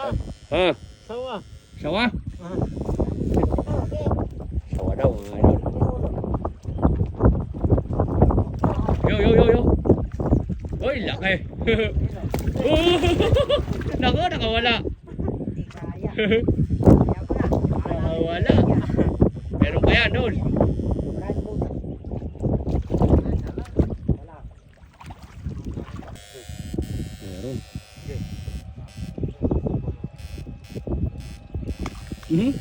Ha? Sawa. Sawa? Sawa daw mga idol. Yo. Uy, laki. Nako, nakawala. Nakawala. Meron pa yan, Dol. Meron. Yun.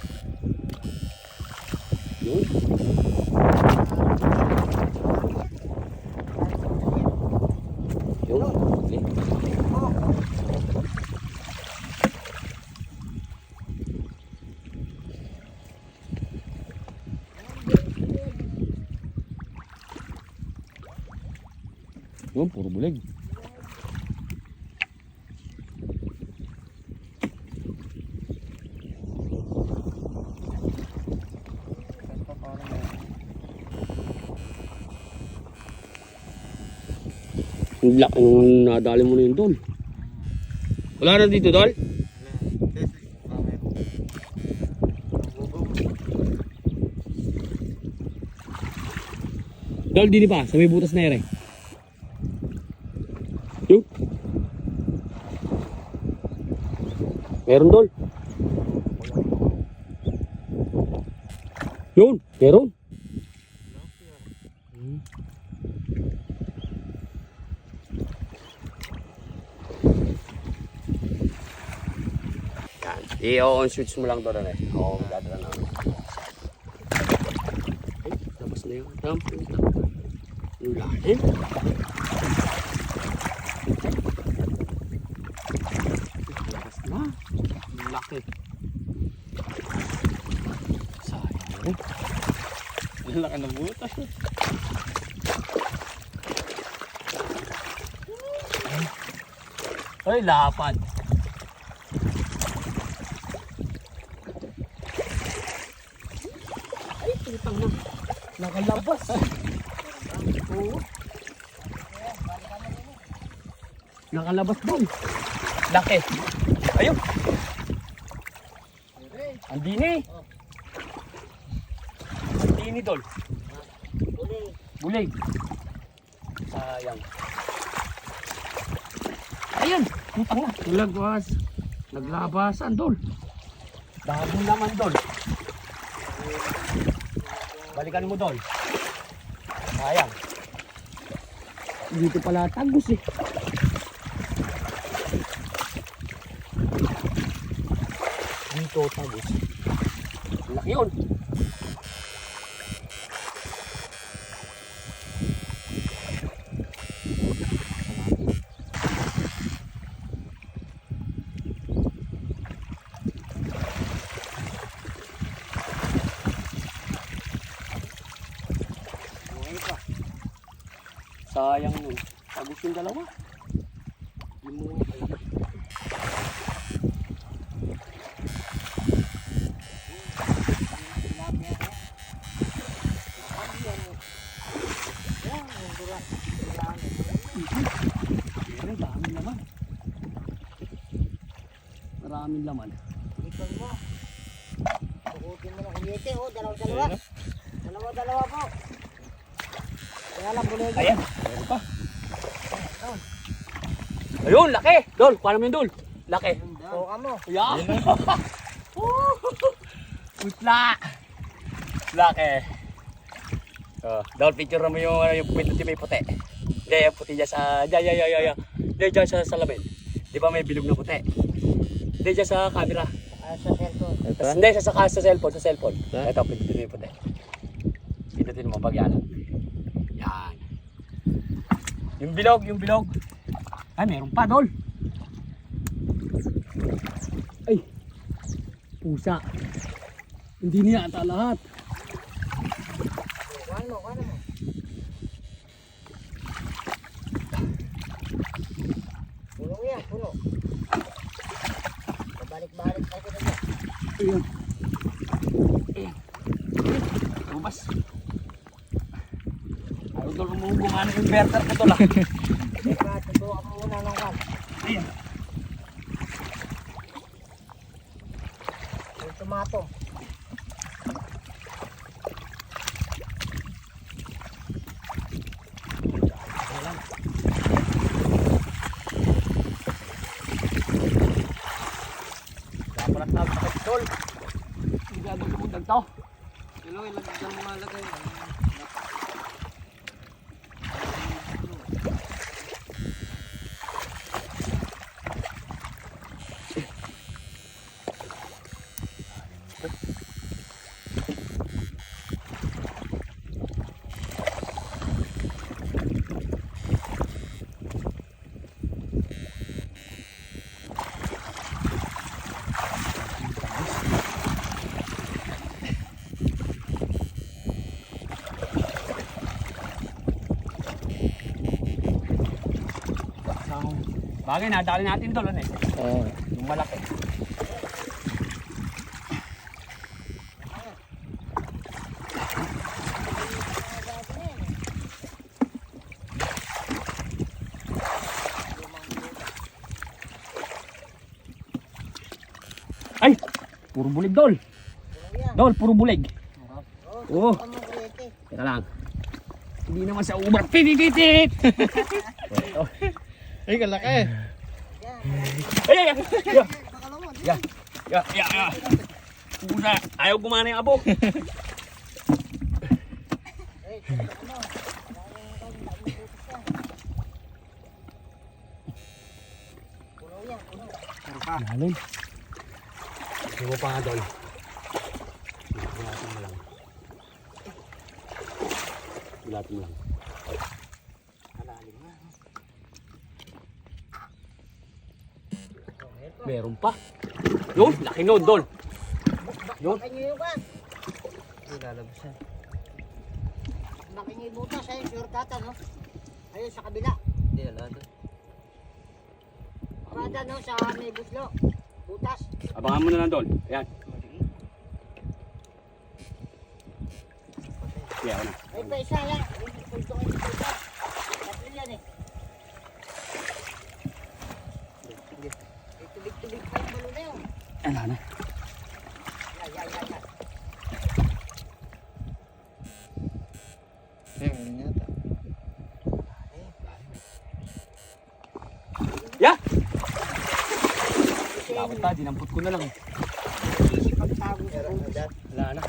Yun, puro bulig. Ang laki nung nadali mo na yun, Dol. Wala na dito, Dol? Dol, dini pa, sa may butas na ere. Yun. Meron, Dol. Yun, meron. I-on-switch mo lang doon eh. Oo, magdadala na. Ay, tapos na yung tampo. Yung lalim. Lakas na. Laki. Sayang eh. Ang laki ng butas. Ay, lapad. Ay, putang na. Nakalabas. Oo. Nakalabas doon. Laki. Ayun. Andini. Andini, Dol. Bulig. Sayang. Ayun. Putang na. Naglagas. Naglabasan, Dol. Dami naman, Dol. Balikan mo, Dol. Sayang. Dito pala tagos eh. Dito tagos. Laki yun. Sayang nun. Tagos yung dalawa. Hindi mo maraming laman. Maraming laman. Ikon mo. Tukutin mo na kumite, oh. Dalawa. Dalawa po. Kaya lang bulig. Ayan. Meron pa. Ayun, laki. Dol, paano mo yun, Dol? Laki. Suka mo. Ayan. Putla. Laki. Dol, picture mo yung pinto may puti. Hindi, yung puti dyan sa... Hindi, dyan sa salamin. Di ba may bilog na puti? Hindi, dyan sa camera. Sa cellphone. Hindi, sa cellphone. Ito, pinto may puti. Pindutin mo pag yan. Yan. Yung bilog. Ay, meron pa, Dol. Ay. Pusa. Hindi niya ata lahat. Kuhan mo. Puno. Balik tayo na dyan. Ayun. Lumabas. Ayaw, Dol, umubungan yung inverter ko, Dol. Tutuwa mo muna ng kan. Ayan. Tomato. Dapat ang tawag sa pistol. Hindi ka magpundag to. Hello, ilagay mo malagay. Bagay na, dali natin doon eh. Oo. Yung malaki. Ay! Puro bulig, Dol. Dol, puro bulig. Oo. Teka lang. Hindi naman sa ubar. Tititit! Ay, kalaki. Ay, ay, ay! Ya! Ya! Ya! Ya! Una, ayaw gumana yung abo. Lalim. Sigo pa nga, Dol.Ulatin mo lang.Ulatin mo lang. Meron pa. Yun, laki nun, Dol. Yun. Laki niyo yung kan. Ay, lalabas yan. Laki niyo yung butas. Ayun, sure data, no? Ayun, sa kabila. Hindi, lalabas. Kada, no? Sa may buslo. Butas. Abangan mo na lang, Dol. Ayan. Kaya ako na. Ay, pa isa yan. Pulto kayo sa isa. Tatlo yan eh. Ay, tubig-tubig pa yung balo na yun. Ano na? Yan, yan, yan, yan. Ay, meron yata. Ya! Dapat pa, dinampot ko na lang. Isip pagtago sa butas. Wala na.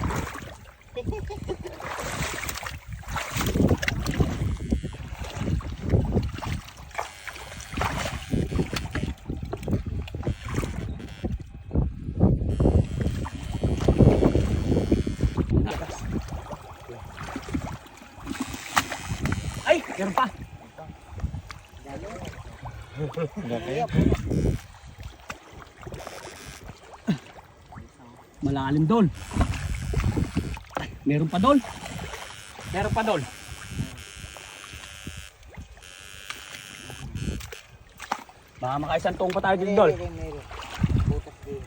Ay! Meron pa! Laki. Malalim, Dol. Ay, meron pa, Dol. Meron pa, Dol. Baka makaisang tuong pa tayo dito, Dol. Meron. Butas din.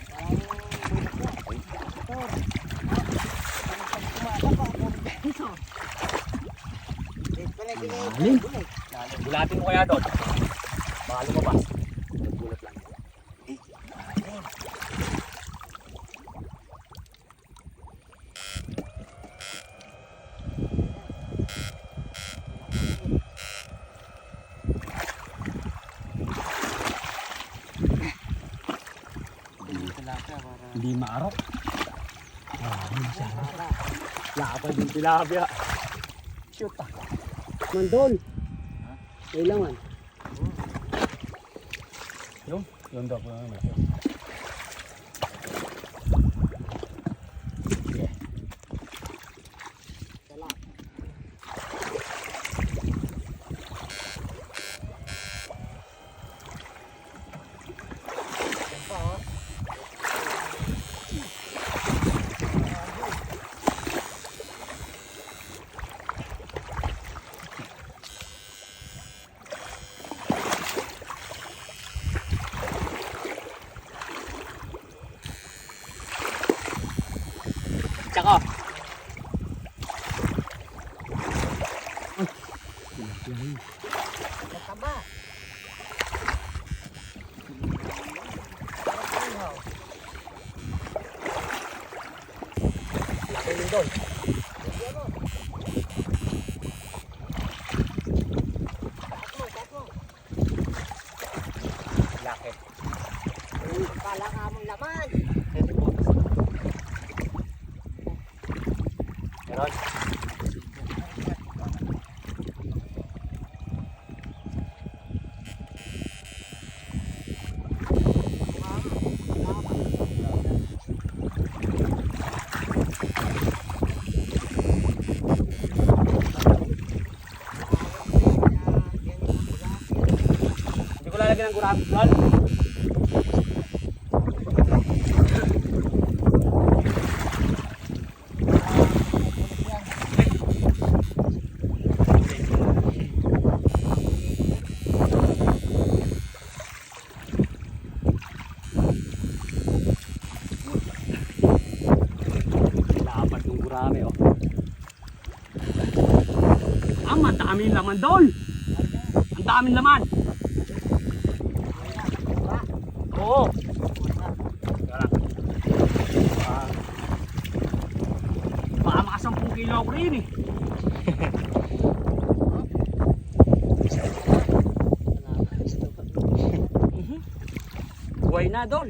Parang butas na. Malalim. Gulatin mo kaya, Dol. Baka lumabas. Gulat lang. Hindi maarok. Lapad yung tilapia. Shoot ah. Mandol. Kailangan. Yung daw po naman. Dol. Yan mo. Taas mo. Laki. Kala ka mong laman. Meron. Hindi ko lalagyan ng gurami, Dol. Lapad ng gurami, oh. Ang daming laman, Dol. Ang daming laman. Oo. Teka lang. Baka mga 10 kilo ako rin eh. Buhay na, Dol.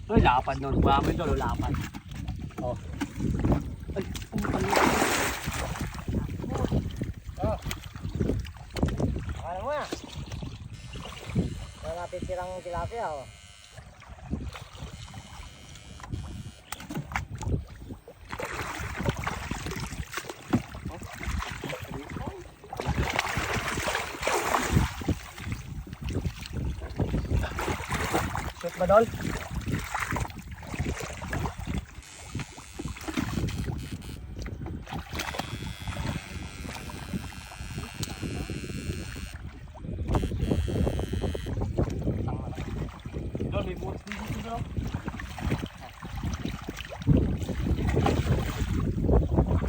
Ay, lapad, Dol. Buhay mo, Dol. Lapad. Oh. Ay, Akala mo yan. Wala natin tirang tilapia, oh. shoot ba, Dol? Dol, may butas dito, Dol.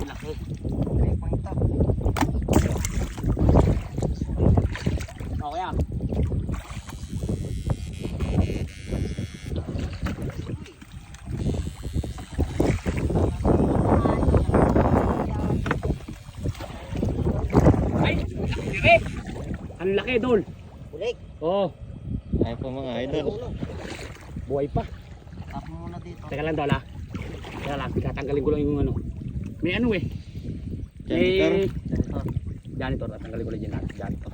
Laki. Okay ah. Ay, laki. Ang laki, Dol. Bulig. Oh, Ay po mga idol. Ulo. buhay pa. Tap mo muna dito. Teka lang, Dol, ah. Teka lang, tatanggalin ko lang yung ano. May ano eh. Janitor. May... Janitor, tatanggalin ko lang dyan natin. Janitor.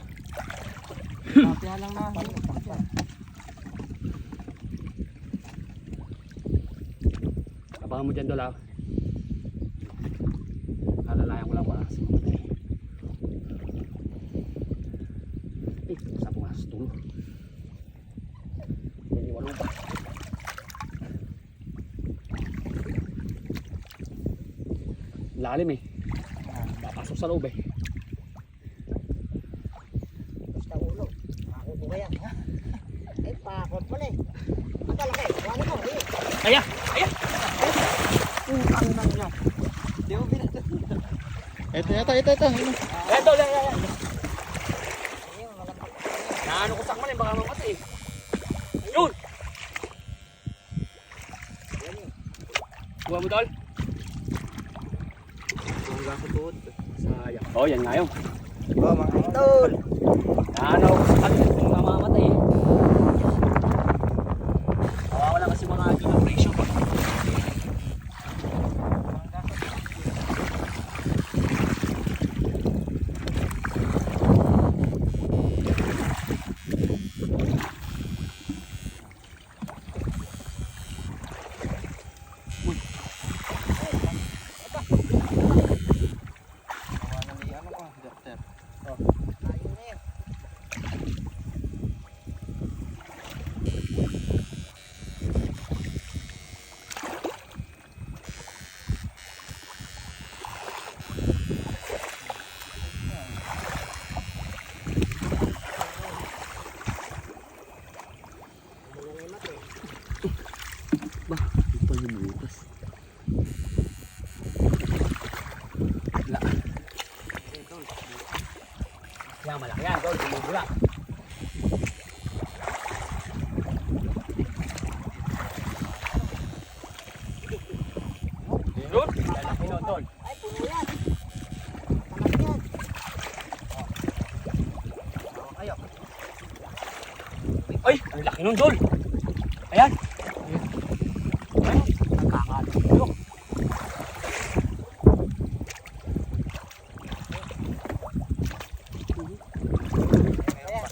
Tilapia lang na. Abangan mo dyan, Dol, ah. Alalayan ko lang para sa mga patay. Eh, sa ko nga sa tulo. Hindi walo pa. Lalim eh. Papasok sa loob eh. Basta ulo. Ako ko kaya. Eh, pakot pala eh. Ang kalaki. Wala mo. Eh. Aya! Aya! Ang nang niya. Di mo pinag... Ito. Ayan, Dol, ayan. Ayun, malampak. Naano ko sa kaman eh, baka mamatay eh. Ayun! Buha mo, Dol? Hanggang sa tuod. Sayang. Oh, yan nga yun. Diba mga idol? Naano ko sa kaman kung mamamatay eh. Wala kasi mga ginapration. Dol. Ay, puno yan. Malaki yan. Kayo. Ay, ang laki nun, Dol. Ayan. Ayan. Nakakatulo. Ayan.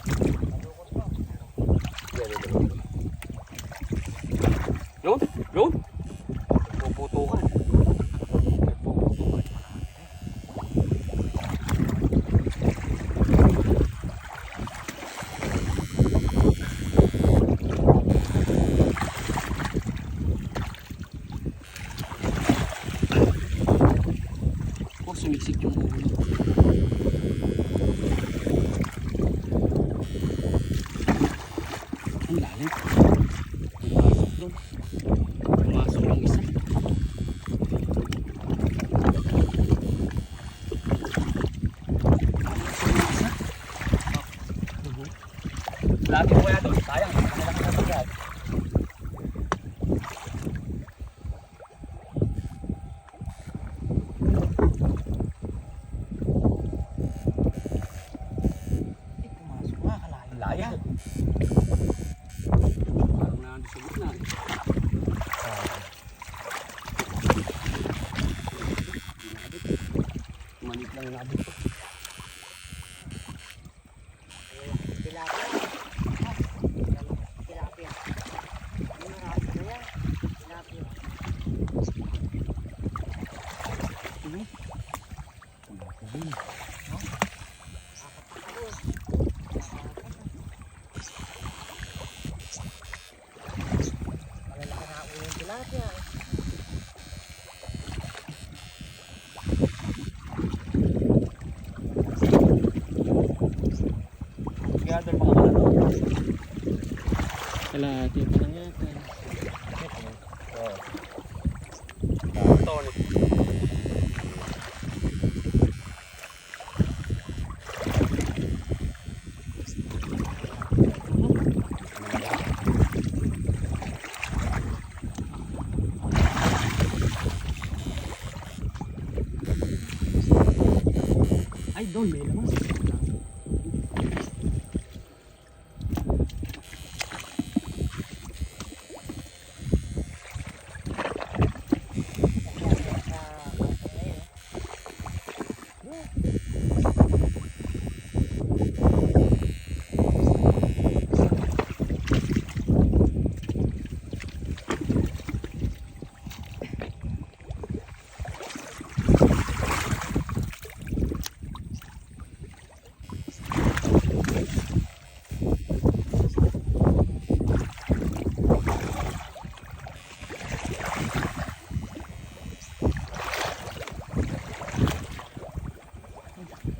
Yun, yun. Puputukan. Puputukan. Oh, sumiksik yung ulo. Ang lalim. Pumasok doon. Pumasok yung isa. Lagi mo kaya doon. Sayang. Malaki na pagyan. Pumasok nga, kalayo. Laya. Parang nandun sa gitna. Manit lang yung abot ko. Tilapia. Tilapia. Ano marami na yan? Tilapia. Malalaki na ako yung tilapia. Kaya doon mga kalaro. Kalahati pa lang yata. Tony. Ay, doon may laman.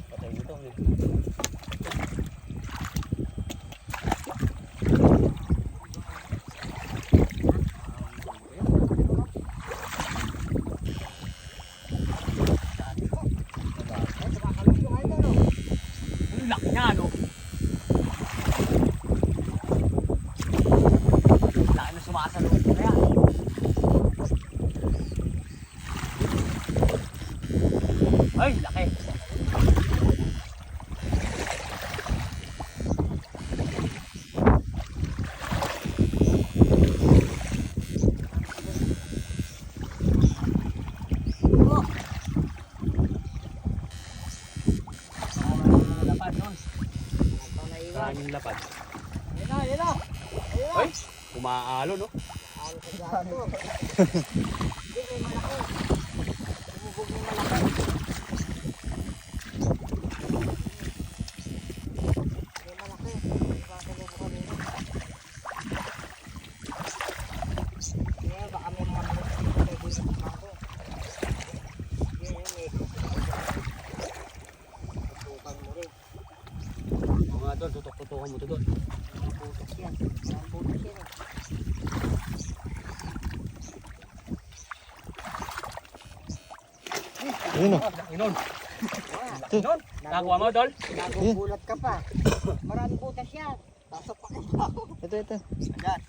Patay mo to. Ang laki niya, no? Laki na sumasalubong ko na yan. Ay, laki. Lapad, no? Maraming lapad. Ayun na, ayun na. Ayun na. Ay, umaalo, no? Ano sa gato? Hindi, may malaki. Umubog yung malaki. May malaki. Ipasalubong ko nila. Kaya baka may mga malaki dito sa ako. Yan, may tutukan mo rin. Mga doon, tutok-tutokan mo to doon. Ang putok yan. Ang putok yan. Ayun o. Laki nun. Ah, Laki nun. Nakakuha mo, Dol? nagugulat ka pa. Maraming butas yan. Pasok pa kayo. Ito. Ayan.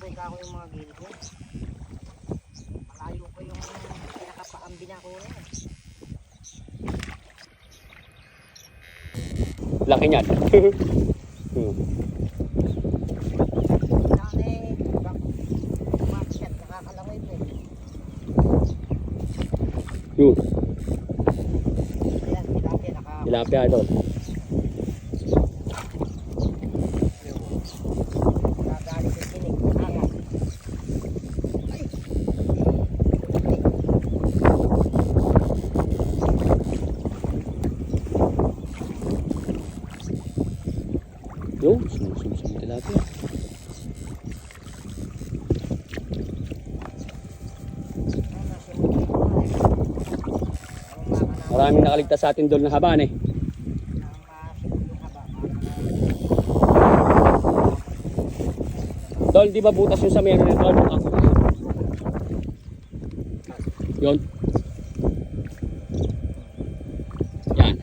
Patay ka ako yung mga gilid mo. Malayo pa yung pinakapaambi na ako na. Laki niyan. Dati, umakyat, nakakalangoy po. Yun, Ayan, tilapia, tilapia idol. nakagalit yung tinig. Angat. Ay! Yun, sumusum tilapia. Maraming nakaligtas sa atin doon na haba eh. Tol, di ba butas yung sa meron nito? Yun. Yan.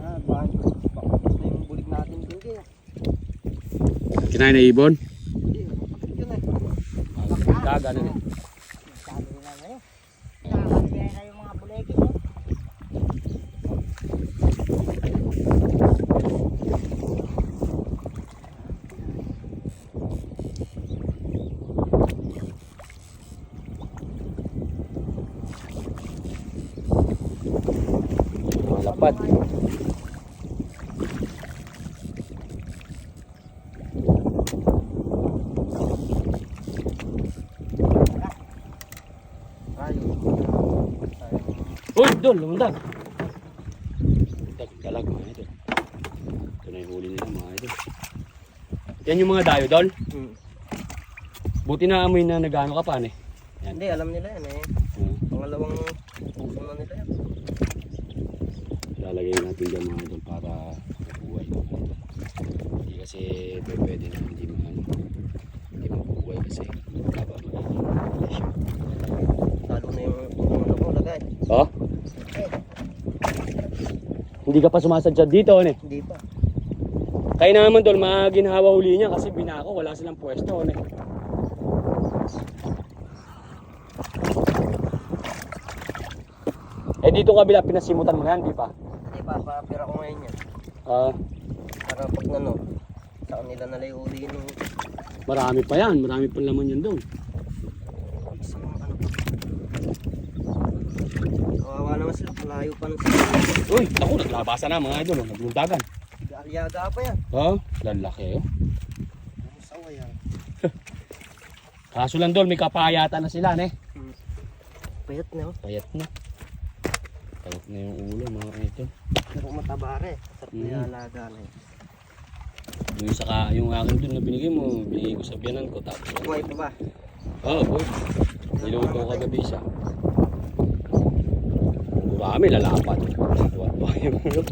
Baka na yung bulig natin din kaya. Kinain na ibon? Yun eh. Daga na rin. Sabi nila ngayon. Nakakalimutan na yung mga buleki. No? Malapad. Uy, doon, lumundag. Dalag mga idol. Ito na yung huli nila mga idol. Yan yung mga dayo, Dol. Buti na amoy na nag-ano ka pa, eh. Yan. Hindi, alam nila yan eh. Pangalawang puso na nila yan. Lalagay natin dyan mga idol para mabuhay. Hindi kasi pwede na hindi mabuhay kasi haba magiging presyo. Talo na yung ano ko lagay. Oh? Hindi ka pa sumasadya dito, eh. Hindi pa. Kaya naman Dol, maginhawa huli niya kasi binako, wala silang pwesto, eh. Eh dito kabila pinasimutan mo yan, di pa? Hindi pa, papira ko ngayon yan. Ah, Para pag ano, saan nila nalayuliin yung marami pa yan, marami pa laman yan doon. isang ano pa. Kawawa naman sila, malayo pa nung sila. Uy, ako naglabasan na mga idol, naglundagan. Aliyaga pa yan. Oh, lalaki oh. Masawa yan. Kaso lang Dol, may kapayatan na sila, ne? Payat na oh. Payat na. Payat na yung ulo mga idol. Pero matabare. Sarap na Mm. yung alaga na yun. Yung saka, yung akin doon na binigay mo, binigay ko sa biyanan ko. Tapos, Buhay pa ba? oh, boy. Niluto ko kagabi siya. Marami, lalapad. Tuwa yung ulo.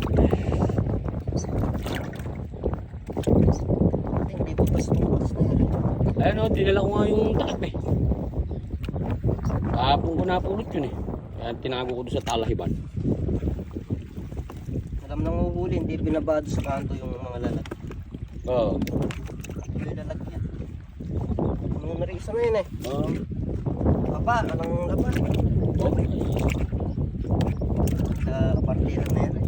Hindi pa pas itong oras na yan. Ayun o, dinala ko nga yung takip eh. Kahapon ko napulot yun eh. Kaya tinago ko doon sa talahiban. Alam nang uhuli, hindi binabado sa kanto yung mga lalag. Oo. Yung lalag yan. Ano na rin isa na yun eh. Oo. Papa, alang lapa. Okay. Sa partida na yan eh.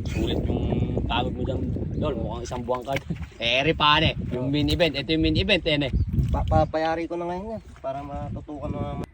Sulit yung pagod mo dyan. Dol, mukhang isang buwang ka. Eri pa eh. Yung main event. Ito yung main event eh. Papayari ko na ngayon yan. Para matutukan na